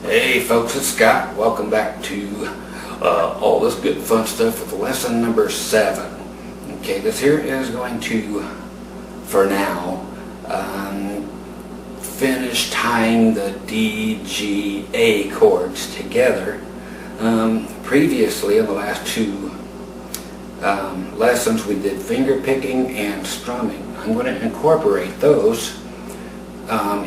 Hey folks, it's Scott. Welcome back to all this good fun stuff with lesson number 7. Okay, this here is going to, for now, finish tying the DGA chords together. Previously, in the last 2 lessons, we did finger picking and strumming. I'm going to incorporate those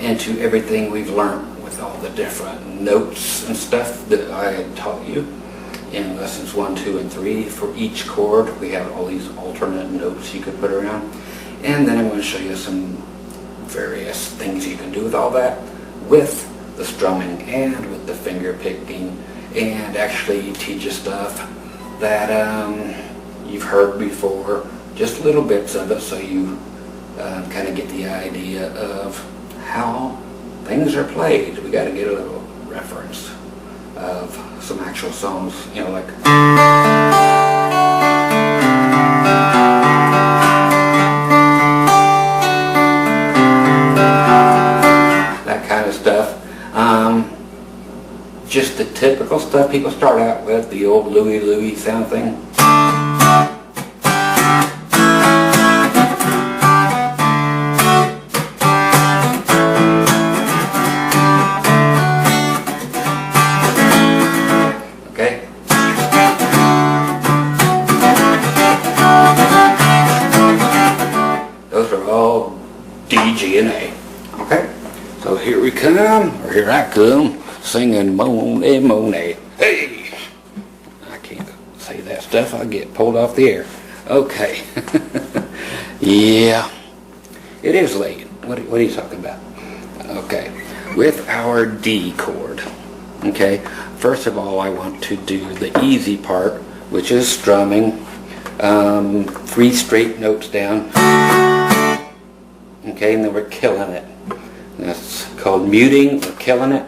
into everything we've learned with all the different notes and stuff that I had taught you in lessons 1, 2, and 3. For each chord, we have all these alternate notes you could put around. And then I'm going to show you some various things you can do with all that, with the strumming and with the finger picking, and actually teach you stuff that you've heard before, just little bits of it, so you kind of get the idea of how things are played. We got to get a little reference of some actual songs, you know, like that kind of stuff. Just the typical stuff people start out with, the old Louie Louie sound thing. DGA. Okay, so here we come, or here I come, singing Monet Monet. Hey, I can't say that stuff, I'll get pulled off the air. Okay, yeah, it is late. What are you talking about? Okay, with our D chord. Okay, first of all, I want to do the easy part, which is strumming. 3 straight notes down. Okay, and then we're killing it. That's called muting or killing it.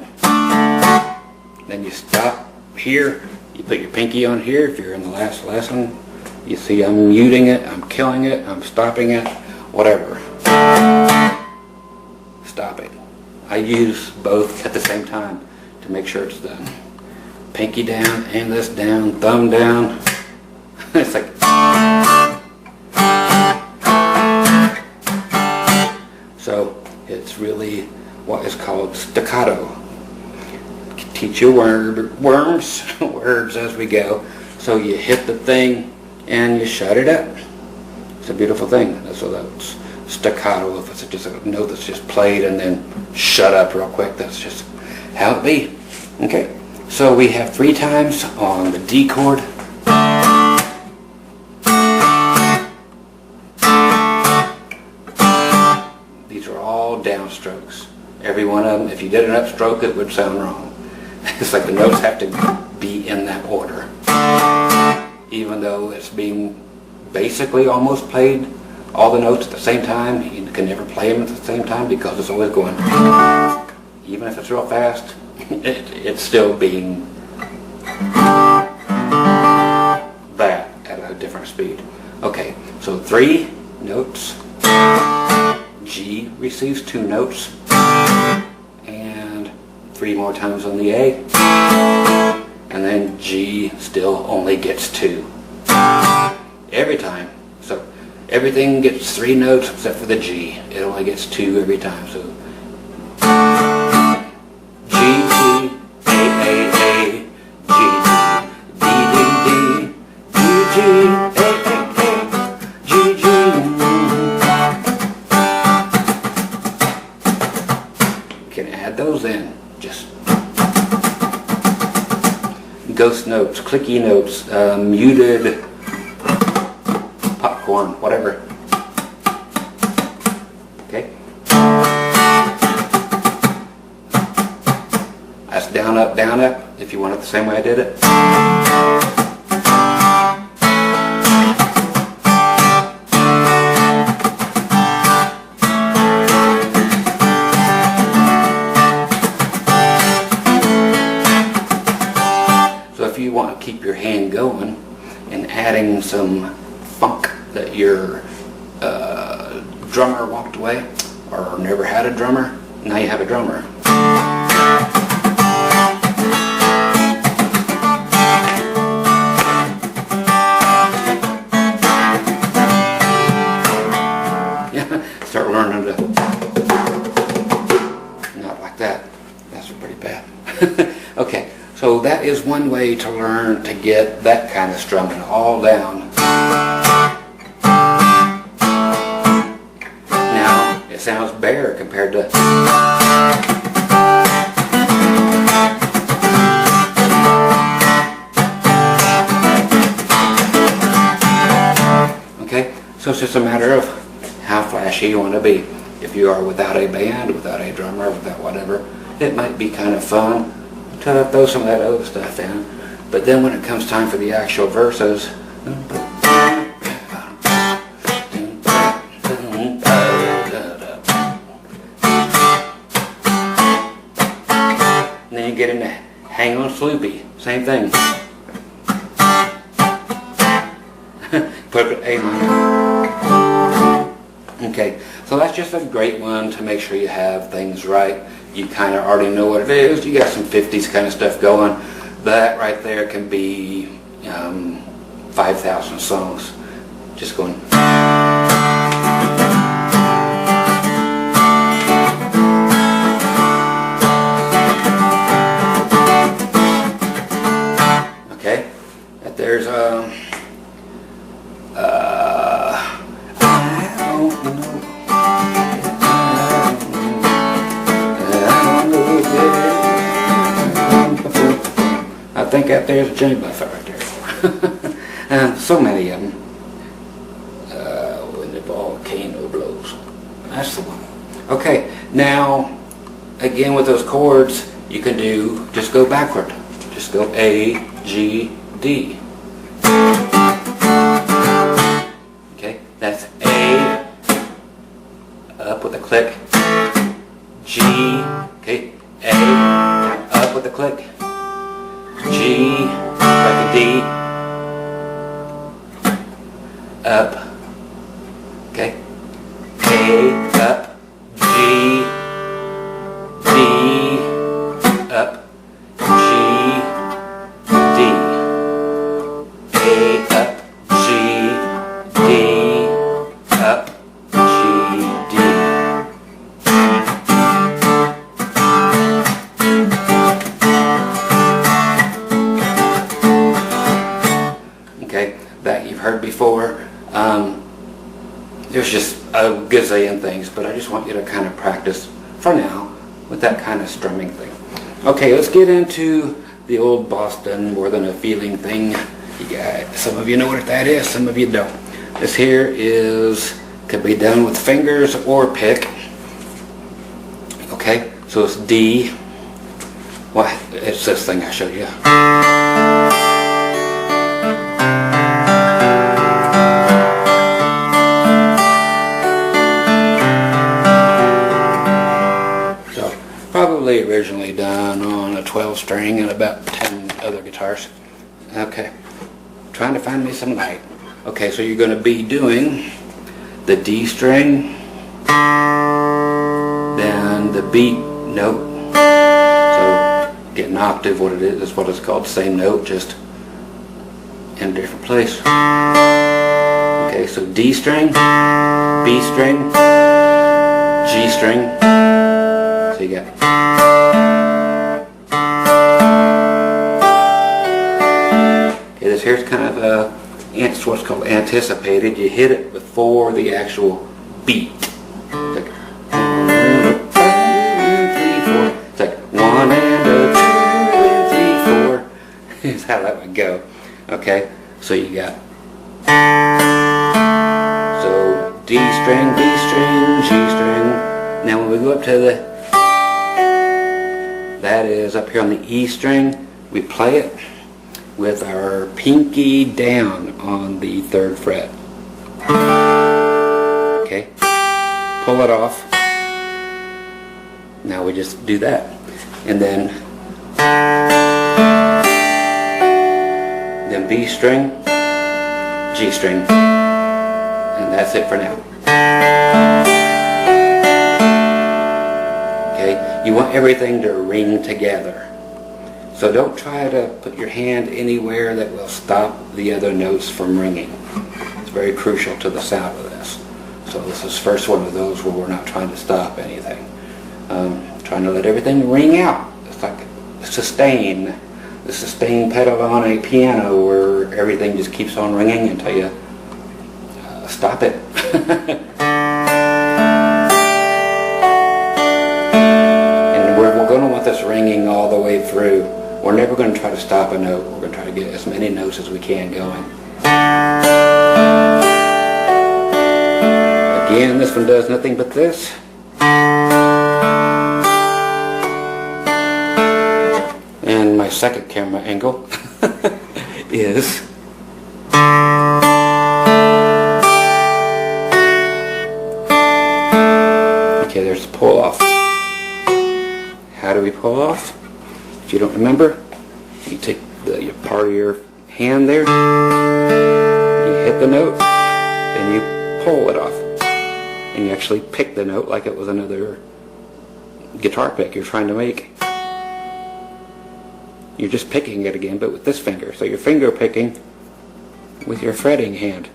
Then you stop here. You put your pinky on here if you're in the last lesson. You see I'm muting it, I'm killing it, I'm stopping it, whatever. Stop it. I use both at the same time to make sure it's done. Pinky down, and this down, thumb down. It's like... So it's really what is called staccato. Teach you words as we go. So you hit the thing and you shut it up. It's a beautiful thing. So that's staccato. If it's just a note that's just played and then shut up real quick, that's just how it be. Okay. So we have 3 times on the D chord. These are all downstrokes. Every one of them. If you did an upstroke, it would sound wrong. It's like the notes have to be in that order. Even though it's being basically almost played, all the notes at the same time, you can never play them at the same time because it's always going. Even if it's real fast, it's still being that at a different speed. Okay, so 3 notes. G receives 2 notes, and 3 more times on the A, and then G still only gets 2 every time. So everything gets 3 notes except for the G. It only gets 2 every time. So G, G, A, A, A, G, G, D, D, D, G, G, A, A, A, G, G. Can add those in. Just ghost notes, clicky notes, muted, popcorn, whatever. Okay. That's down, up, if you want it the same way I did it. If you want to keep your hand going and adding some funk that your drummer walked away or never had a drummer, now you have a drummer. That's pretty bad. Okay, so that is one way to learn to get that kind of strumming all down. Now, it sounds bare compared to... Okay, so it's just a matter of how flashy you want to be. If you are without a band, without a drummer, without whatever, it might be kind of fun to throw some of that other stuff in. But then when it comes time for the actual verses, and then you get into Hang On Sloopy, same thing. Put an A minor. Okay, so that's just a great one to make sure you have things right. You kind of already know what it is. You got some 50s kind of stuff going. That right there can be 5,000 songs. Just going. Okay, there's I think that there's Jimmy Buffett right there. So many of them. When the volcano blows. That's the one. Okay, now again with those chords, you can do, just go backward. Just go A, G, D. Okay, that's A, up with a click, G, okay, A, up with a click, G, back to D, up, okay, A, up, G, D, up, G, D, A, up, G, D, up, G, D. Okay, that you've heard before. There's just a gazillion things, but I just want you to kind of practice for now with that kind of strumming thing. Okay, let's get into the old Boston More Than a Feeling thing. You got, some of you know what that is, some of you don't. This here could be done with fingers or pick. Okay, so it's D. Well, it's this thing I showed you. Probably originally done on a 12 string and about 10 other guitars. Okay, trying to find me some light. Okay, so you're going to be doing the D string, then the beat note. So get an octave, what it is, that's what it's called, same note, just in a different place. Okay, so D string, B string, G string. So you got. Okay, this here's kind of it's what's called anticipated. You hit it before the actual beat. It's like 1 and a 2 and 3, 4. It's like 1 and a 2 and 3, 4. Is how that would go. Okay, so you got. So D string, B string, G string. Now when we go up to the, that is up here on the E string, we play it with our pinky down on the 3rd fret. Okay, pull it off. Now we just do that. And then B string, G string. And that's it for now. Okay, you want everything to ring together. So don't try to put your hand anywhere that will stop the other notes from ringing. It's very crucial to the sound of this. So this is the first one of those where we're not trying to stop anything. trying to let everything ring out. It's like the sustain pedal on a piano where everything just keeps on ringing until you stop it. And we're going to want this ringing all the way through. We're never going to try to stop a note. We're going to try to get as many notes as we can going. Again, this one does nothing but this. And my second camera angle is okay, there's the pull off. How do we pull off? If you don't remember, you take the part of your hand there, you hit the note, and you pull it off. And you actually pick the note like it was another guitar pick you're trying to make. You're just picking it again, but with this finger. So you're finger picking with your fretting hand.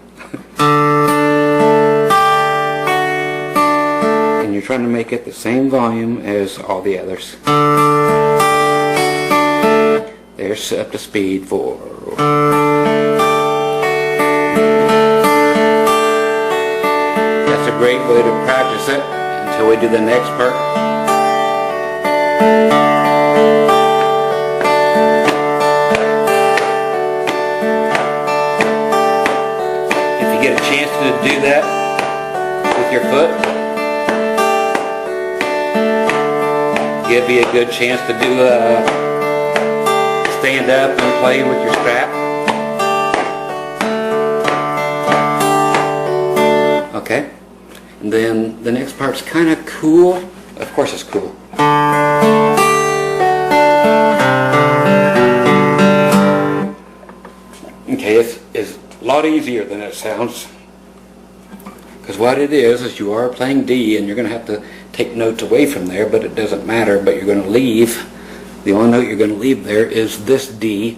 And you're trying to make it the same volume as all the others. There's up to speed 4. That's a great way to practice it until we do the next part. Get a chance to do that with your foot. Give you a good chance to do stand up and play with your strap. Okay, and then the next part's kind of cool. Of course it's cool. Okay, it's a lot easier than it sounds, because what it is you are playing D and you're going to have to take notes away from there, but it doesn't matter. But you're going to leave, the only note you're going to leave there is this D,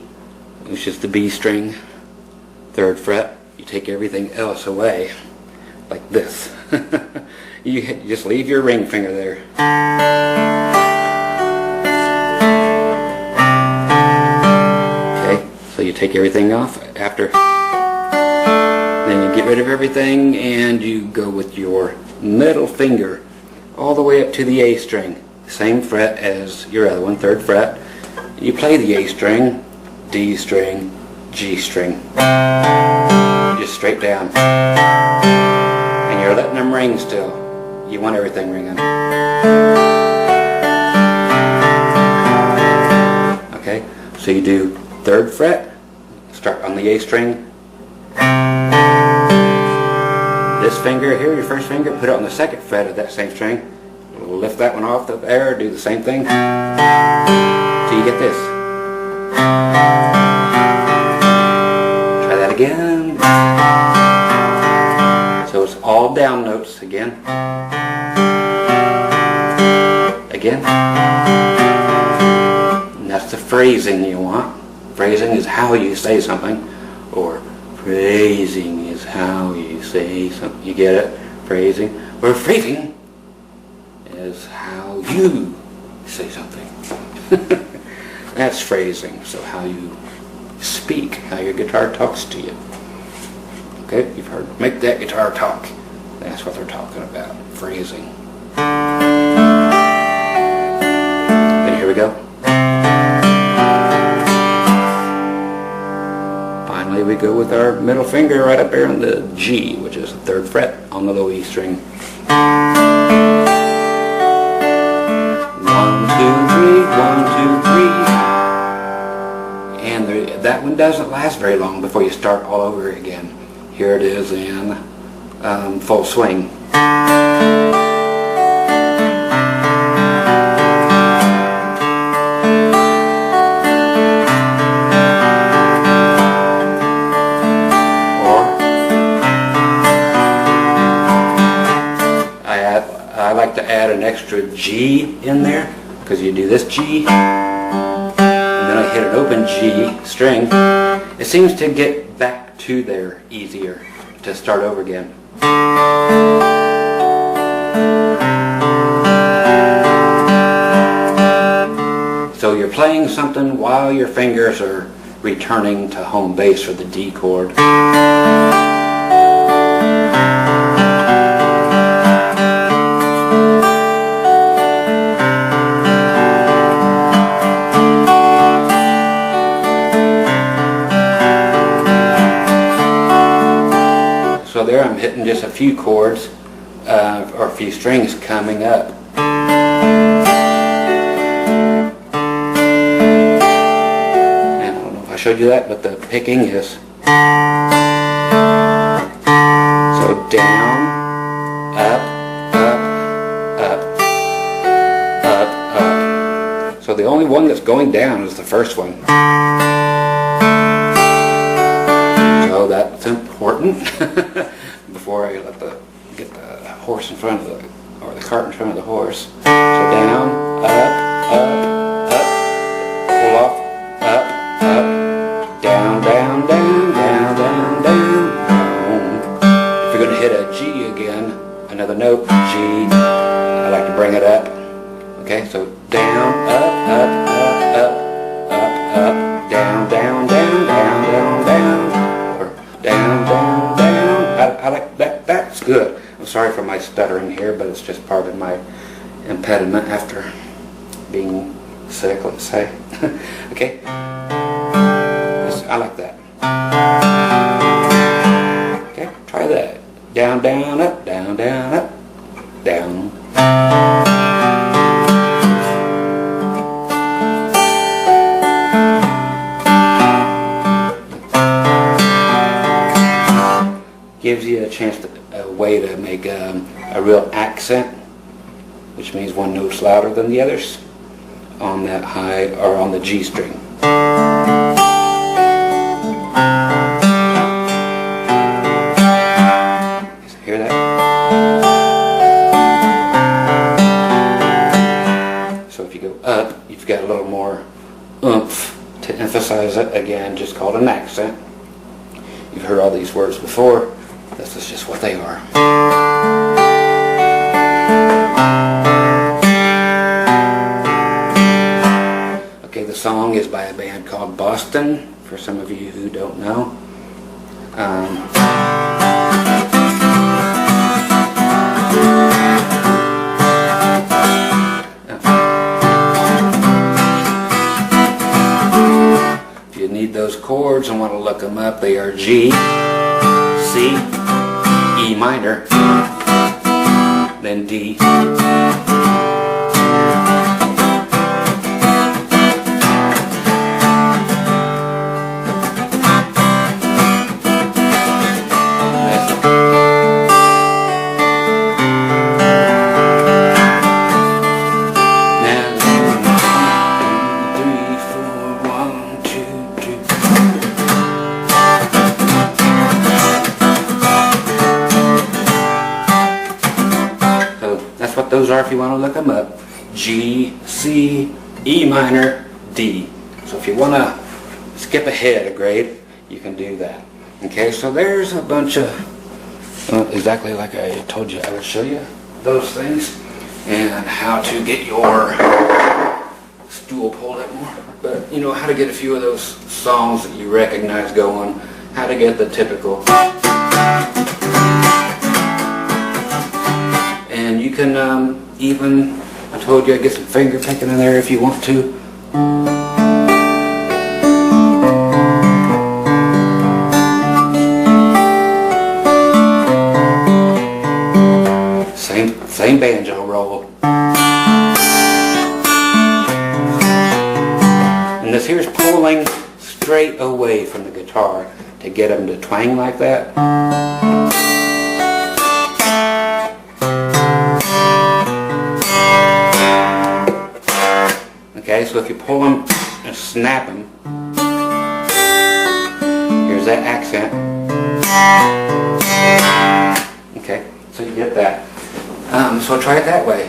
which is the B string, 3rd fret. You take everything else away like this. You just leave your ring finger there. Okay, so you take everything off after. Then you get rid of everything and you go with your middle finger all the way up to the A string. Same fret as your other one, 3rd fret. You play the A string, D string, G string. Just straight down. And you're letting them ring still. You want everything ringing. Okay, so you do 3rd fret, start on the A string. This finger here, your first finger, put it on the 2nd fret of that same string. Lift that one off the air, do the same thing. So you get this. Try that again. So it's all down notes again. Again. And that's the phrasing you want. Phrasing is how you say something, or phrasing is how you say something. You get it? Phrasing. Or phrasing is how you say something. That's phrasing. So how you speak, how your guitar talks to you. Okay? You've heard make that guitar talk. That's what they're talking about. Phrasing. Then here we go. Finally, we go with our middle finger right up there on the G, which is the 3rd fret on the low E string. 1, 2, 3, 1, 2, 3. And that one doesn't last very long before you start all over again. Here it is in full swing. I like to add an extra G in there, because you do this G, and then I hit an open G string. It seems to get back to there easier to start over again. So you're playing something while your fingers are returning to home base for the D chord. So there I'm hitting just a few chords or a few strings coming up. And I don't know if I showed you that, but the picking is so down, up, up, up, up, up. So the only one that's going down is the first one. So that's important. Before I get the horse in front of or the cart in front of the horse. So down, up, pull off, up, down, down, down, down, down, down. If you're going to hit a G again, another note, G, I like to bring it up. Okay, so down, up, down, down, down, down, down, down, or down, down, down. I like that. That's good. I'm sorry for my stuttering here, but it's just part of my impediment after being sick, let's say. Okay? I like that. Okay, try that. Down, down, up, down, down, up, down. Gives you a chance to, a way to make a real accent, which means one note's louder than the others on that high or on the G string. Hear that? So if you go up, you've got a little more oomph to emphasize it. Again, just called an accent. You've heard all these words before. This is just what they are. Okay, the song is by a band called Boston, for some of you who don't know. If you need those chords and want to look them up, they are G, C, E minor, then D. What those are if you want to look them up. G, C, E minor, D. So if you want to skip ahead a grade, you can do that. Okay, so there's a bunch of, exactly like I told you I would show you those things and how to get your stool pulled up more. But you know how to get a few of those songs that you recognize going, how to get the typical. And you can even, I told you, get some finger picking in there if you want to. Same banjo roll. And this here's pulling straight away from the guitar to get them to twang like that. Okay, so if you pull them and snap them, here's that accent. Okay, so you get that. So try it that way.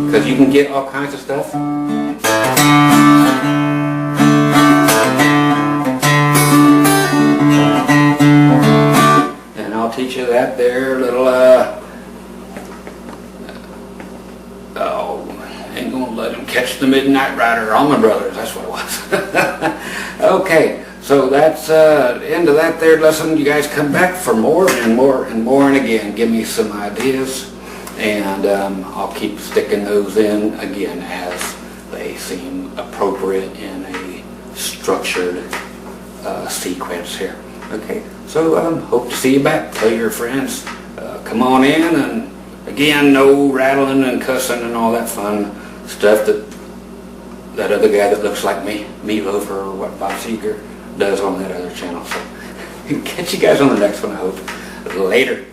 Because you can get all kinds of stuff. And I'll teach you that there little, Ain't gonna let him catch the Midnight Rider. Allman Brothers, that's what it was. Okay, so that's end of that there lesson. You guys come back for more and more and more, and again, give me some ideas, and I'll keep sticking those in again as they seem appropriate in a structured sequence here. Okay, so hope to see you back. Tell your friends, come on in, and again, no rattling and cussing and all that fun stuff that other guy that looks like me, Meatloaf, or what Bob Seger does on that other channel. So catch you guys on the next one, I hope. Later.